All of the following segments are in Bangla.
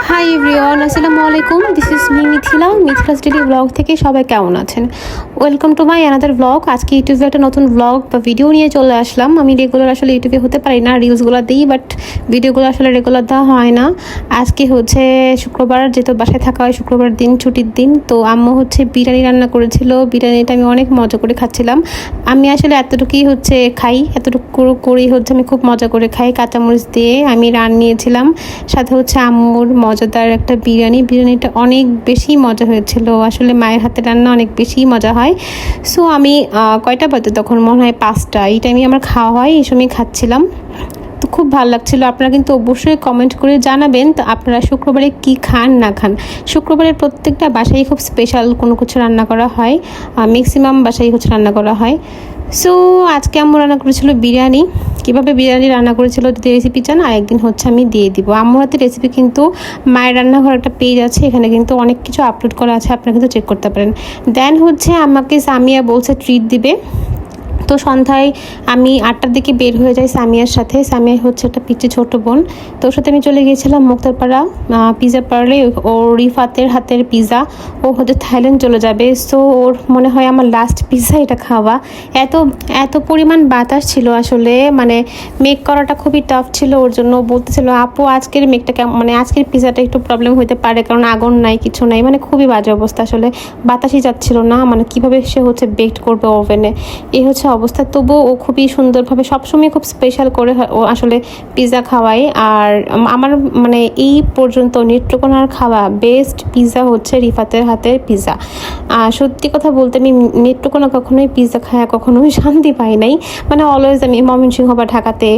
হাই এভরিওয়ান, আসসালামু আলাইকুম। This is me Mithila's daily blog থেকে সবাই কেমন আছেন? Welcome to my another blog. আজকে ইউটিউবে একটা নতুন ব্লগ বা ভিডিও নিয়ে চলে আসলাম। আমি রেগুলার আসলে ইউটিউবে হতে পারি না, রিলসগুলো দিই, বাট ভিডিওগুলো আসলে রেগুলার দেওয়া হয় না। আজকে হচ্ছে শুক্রবার, যেহেতু বাসায় থাকা হয় শুক্রবার দিন, ছুটির দিন। তো আম্মু হচ্ছে বিরিয়ানি রান্না করেছিল। বিরিয়ানিটা আমি অনেক মজা করে খাচ্ছিলাম। আমি আসলে এতটুকুই হচ্ছে খাই, এতটুকু করেই হচ্ছে আমি খুব মজা করে খাই। কাঁচামরিচ দিয়ে আমি নিয়েছিলাম, সাথে হচ্ছে আম্মুর মজাদার একটা বিরিয়ানিটা অনেক বেশি মজা হয়েছিল। আসলে মায়ের হাতে রান্না অনেক বেশি মজা হয়। সো আমি কয়টা বাজে তখন, মনে হয় 5টা, এই টাইমে আমার খাওয়া হয়, এই সময় খাচ্ছিলাম। তো খুব ভালো লাগছিল। আপনারা কিন্তু অবশ্যই কমেন্ট করে জানাবেন তো আপনারা শুক্রবারে কি খান না খান। শুক্রবারের প্রত্যেকটা বাসায় খুব স্পেশাল কোনো কিছু রান্না করা হয়, ম্যাক্সিমাম বাসায় হচ্ছে রান্না করা হয়। সো আজকে আম্মু রান্না করেছিল বিরিয়ানি। কীভাবে বিরিয়ানি রান্না করেছিল যদি রেসিপি চান আরেকদিন হচ্ছে আমি দিয়ে দিব। আম্মুর হাতের রেসিপি কিন্তু মায়ের রান্নাঘর একটা পেজ আছে, এখানে কিন্তু অনেক কিছু আপলোড করা আছে, আপনারা কিন্তু চেক করতে পারেন। দেন হচ্ছে আমাকে সামিয়া বলছে ট্রিট দিবে। তো সন্ধ্যায় আমি 8টার দিকে বের হয়ে যাই সামিয়ার সাথে। সামিয়া হচ্ছে একটা পিচ্ছি ছোট বোন। তো ওর সাথে আমি চলে গিয়েছিলাম মুক্তারপাড়া পিৎজা পার্লে। ও রিফাতের হাতের পিৎজা, ও হচ্ছে থাইল্যান্ড চলে যাবে। সো ওর মনে হয় আমার লাস্ট পিৎজা এটা খাওয়া। এত এত পরিমাণ বাতাস ছিল, আসলে মানে মেক করাটা খুবই টাফ ছিল ওর জন্য। বলতেছিল আপু আজকের মেকটা কেমন, মানে আজকের পিৎজাটা একটু প্রবলেম হতে পারে, কারণ আগুন নাই, কিছু নাই, মানে খুবই বাজে অবস্থা। আসলে বাতাসই যাচ্ছিল না, মানে কীভাবে সে হচ্ছে বেক করবে ওভেনে, এই হচ্ছে অবস্থা। তবুও ও খুবই সুন্দরভাবে সবসময় খুব স্পেশাল করে ও আসলে পিৎজা খাওয়ায়। আর আমার মানে এই পর্যন্ত নেত্রকোনার খাওয়া বেস্ট পিৎজা হচ্ছে রিফাতের হাতের পিৎজা। সত্যি কথা বলতে আমি নেত্রকোনা কখনোই পিৎজা খাওয়া কখনোই শান্তি পাই নাই। মানে অলওয়েজ আমি ময়মনসিংহ বা ঢাকাতে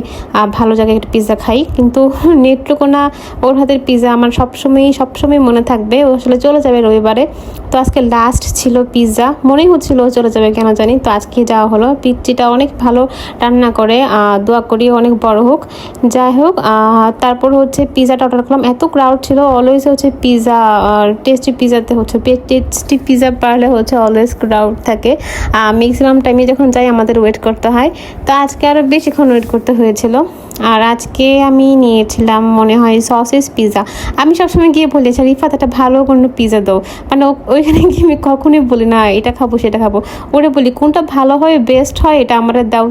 ভালো জায়গায় একটা পিৎজা খাই, কিন্তু নেত্রকোনা ওর হাতের পিৎজা আমার সবসময় মনে থাকবে। ও আসলে চলে যাবে রবিবারে। তো আজকে লাস্ট ছিল পিৎজা, মনেই হচ্ছিল ও চলে যাবে কেন জানি। তো আজকে যাওয়া হলো। পিচ্চিটা অনেক ভালো রান্না করে, দোয়া করি অনেক বড় হোক। যাই হোক, তারপর হচ্ছে পিৎজাটা অর্ডার করলাম। এত ক্রাউড ছিল, অলওয়েজ হচ্ছে পিৎজা টেস্টি পিৎজাতে হচ্ছে টেস্টি পিৎজা পারলে হচ্ছে অলওয়েজ ক্রাউড থাকে। ম্যাক্সিমাম টাইমে যখন যাই আমাদের ওয়েট করতে হয়। তো আজকে আরও বেশিক্ষণ ওয়েট করতে হয়েছিল। আর আজকে আমি নিয়েছিলাম মনে হয় সসেস পিৎজা। আমি সবসময় গিয়ে বলি আচ্ছা রিফাত একটা ভালো কোনো পিৎজা দাও, মানে ওইখানে গিয়ে আমি কখনোই বলি না এটা খাবো সেটা খাবো, ওরে বলি কোনটা ভালো হয় বেস্ট হয় এটা আমার দাও।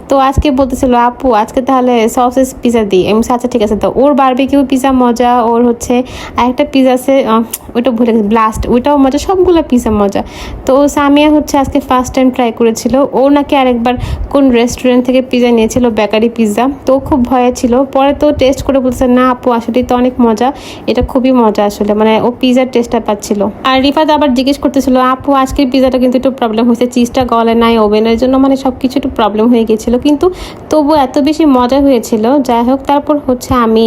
তো আজকে বলতেছিল আপু আজকে তাহলে সসেস পিৎজা দিই। আমি আচ্ছা ঠিক আছে দাও। ওর বারবিকিউ পিৎজা মজা, ওর হচ্ছে আরেকটা পিৎজা আছে ওইটা ভুলে গেছি, ব্লাস্ট, ওইটাও মজা, সবগুলো পিৎজা মজা। তো সামিয়া হচ্ছে আজকে ফার্স্ট টাইম ট্রাই করেছিল। ও নাকি আরেকবার কোন রেস্টুরেন্ট থেকে পিৎজা নিয়েছিল, বেকারি পিৎজা, তো খুব ভয়ে ছিল। পরে তো টেস্ট করে বলছে না আপু আসলেই তো অনেক মজা, এটা খুবই মজা আসলে, মানে ও পিৎজার টেস্টটা পাচ্ছিল। আর রিফাত আবার জিজ্ঞেস করতেছিল আপু আজকের পিৎজাটা কিন্তু একটু প্রবলেম হয়েছে, চিজটা গলে নাই ওভেনের জন্য, মানে সব কিছু একটু প্রবলেম হয়ে গেছিল, কিন্তু তবু এত বেশি মজা হয়েছিল। যাই হোক, তারপর হচ্ছে আমি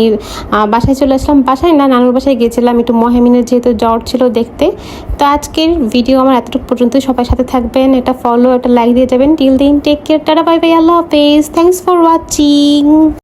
বাসায় চলে আসলাম। বাসায় না, নানুর বাসায় গিয়েছিলাম একটু মহামিনের যেহেতু জ্বর ছিল দেখতে। তো আজকের ভিডিও আমার এতটুকু পর্যন্ত। সবাই সাথে থাকবেন, একটা ফলো একটা লাইক দিয়ে যাবেন। Till then take care, tata bye bye, আল্লাহ হাফেজ, থ্যাংকস ফর ওয়াচিং।